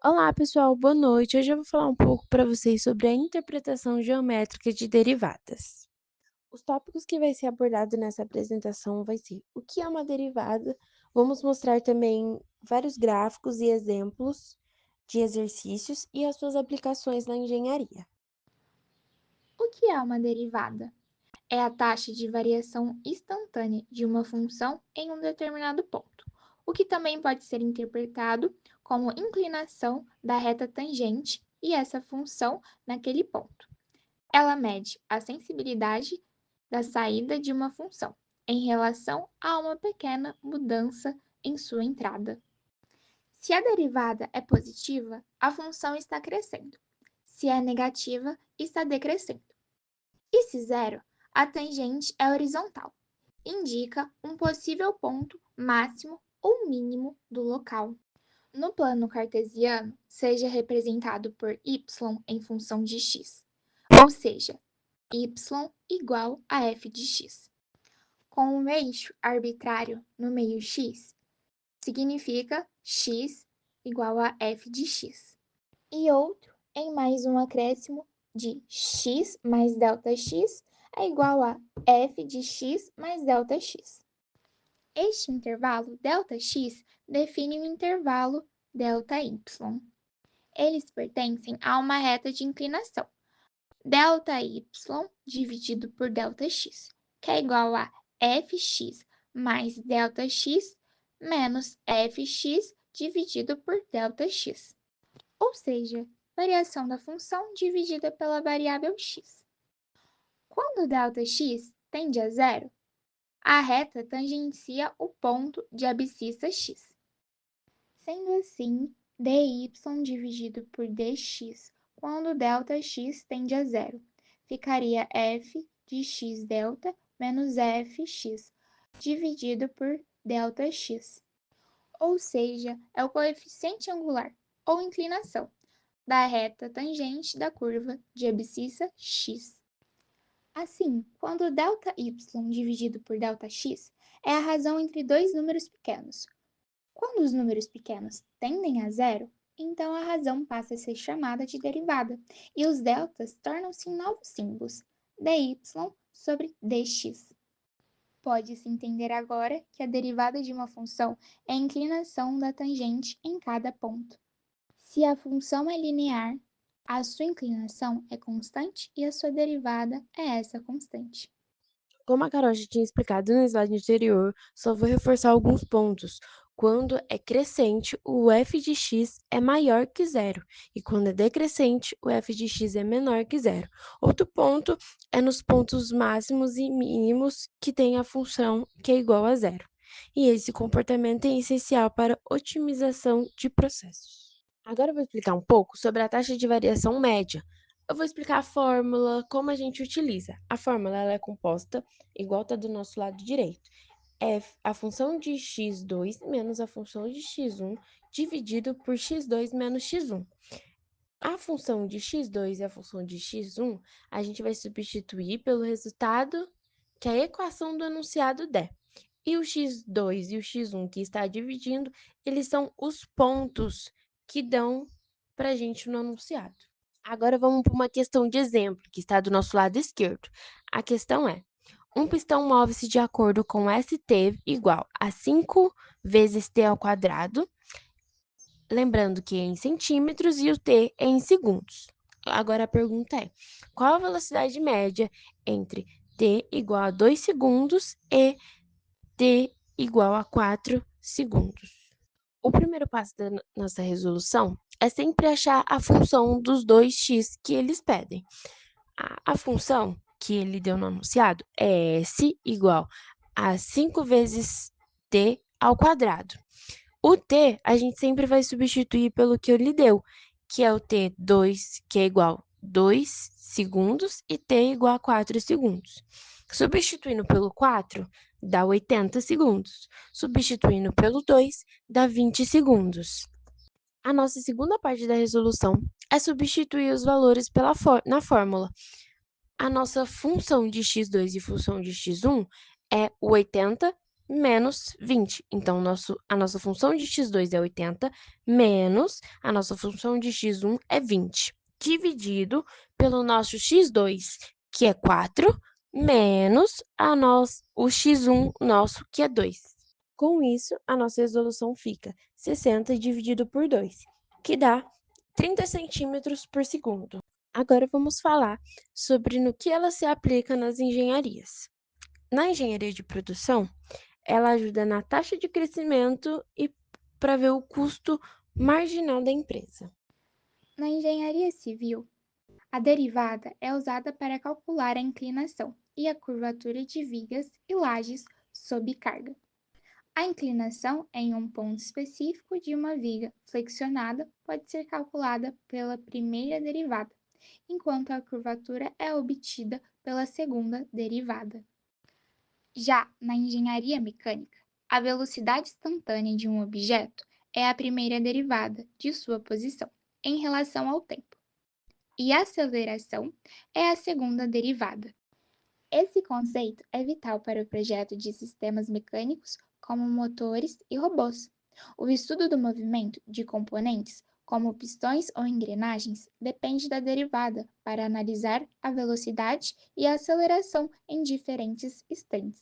Olá, pessoal, boa noite. Hoje eu vou falar um pouco para vocês sobre a interpretação geométrica de derivadas. Os tópicos que vai ser abordado nessa apresentação vai ser o que é uma derivada. Vamos mostrar também vários gráficos e exemplos de exercícios e as suas aplicações na engenharia. O que é uma derivada? É a taxa de variação instantânea de uma função em um determinado ponto, o que também pode ser interpretado como inclinação da reta tangente e essa função naquele ponto. Ela mede a sensibilidade da saída de uma função em relação a uma pequena mudança em sua entrada. Se a derivada é positiva, a função está crescendo. Se é negativa, está decrescendo. E se zero, a tangente é horizontal. Indica um possível ponto máximo ou mínimo do local. No plano cartesiano, seja representado por y em função de x, ou seja, y igual a f de x. Com um eixo arbitrário no meio x, significa x igual a f de x. E outro em mais um acréscimo de x mais ΔX é igual a f de x mais ΔX. Este intervalo ΔX define o intervalo ΔY. Eles pertencem a uma reta de inclinação, ΔY dividido por ΔX, que é igual a fx mais ΔX menos fx dividido por ΔX. Ou seja, variação da função dividida pela variável x. Quando ΔX tende a zero, a reta tangencia o ponto de abscissa x. Sendo assim, dy dividido por dx, quando ΔX tende a zero, ficaria f de x delta menos fx dividido por ΔX. Ou seja, é o coeficiente angular ou inclinação da reta tangente da curva de abscissa x. Assim, quando ΔY dividido por ΔX é a razão entre dois números pequenos. Quando os números pequenos tendem a zero, então a razão passa a ser chamada de derivada, e os deltas tornam-se novos símbolos, dy sobre dx. Pode-se entender agora que a derivada de uma função é a inclinação da tangente em cada ponto. Se a função é linear, a sua inclinação é constante e a sua derivada é essa constante. Como a Carol já tinha explicado no slide anterior, só vou reforçar alguns pontos. Quando é crescente, o f de x é maior que zero, e quando é decrescente, o f de x é menor que zero. Outro ponto é nos pontos máximos e mínimos que tem a função que é igual a zero. E esse comportamento é essencial para a otimização de processos. Agora eu vou explicar um pouco sobre a taxa de variação média. Eu vou explicar a fórmula, como a gente utiliza. A fórmula ela é composta, igual está do nosso lado direito. É a função de x2 menos a função de x1 dividido por x2 menos x1. A função de x2 e a função de x1, a gente vai substituir pelo resultado que a equação do enunciado der. E o x2 e o x1 que está dividindo, eles são os pontos que dão para a gente no enunciado. Agora vamos para uma questão de exemplo, que está do nosso lado esquerdo. A questão é: um pistão move-se de acordo com ST igual a 5 vezes t ao quadrado, lembrando que é em centímetros e o t é em segundos. Agora a pergunta é: qual a velocidade média entre t igual a 2 segundos e t igual a 4 segundos? O primeiro passo da nossa resolução é sempre achar a função dos dois x que eles pedem. A função que ele deu no enunciado é s igual a 5 vezes t ao quadrado. O t a gente sempre vai substituir pelo que ele deu, que é o t2, que é igual a 2 segundos, e t igual a 4 segundos. Substituindo pelo 4, dá 80 segundos. Substituindo pelo 2, dá 20 segundos. A nossa segunda parte da resolução é substituir os valores na fórmula. A nossa função de x2 e função de x1 é o 80 menos 20. Então, a nossa função de x2 é 80, menos a nossa função de x1 é 20, dividido pelo nosso x2, que é 4, menos o x1 nosso, que é 2. Com isso, a nossa resolução fica 60 dividido por 2, que dá 30 centímetros por segundo. Agora vamos falar sobre no que ela se aplica nas engenharias. Na engenharia de produção, ela ajuda na taxa de crescimento e para ver o custo marginal da empresa. Na engenharia civil, a derivada é usada para calcular a inclinação e a curvatura de vigas e lajes sob carga. A inclinação em um ponto específico de uma viga flexionada pode ser calculada pela primeira derivada, enquanto a curvatura é obtida pela segunda derivada. Já na engenharia mecânica, a velocidade instantânea de um objeto é a primeira derivada de sua posição em relação ao tempo, e a aceleração é a segunda derivada. Esse conceito é vital para o projeto de sistemas mecânicos como motores e robôs. O estudo do movimento de componentes, como pistões ou engrenagens, depende da derivada para analisar a velocidade e a aceleração em diferentes instantes.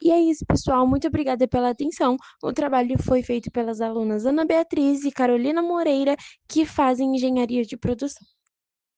E é isso, pessoal. Muito obrigada pela atenção. O trabalho foi feito pelas alunas Ana Beatriz e Carolina Moreira, que fazem engenharia de produção.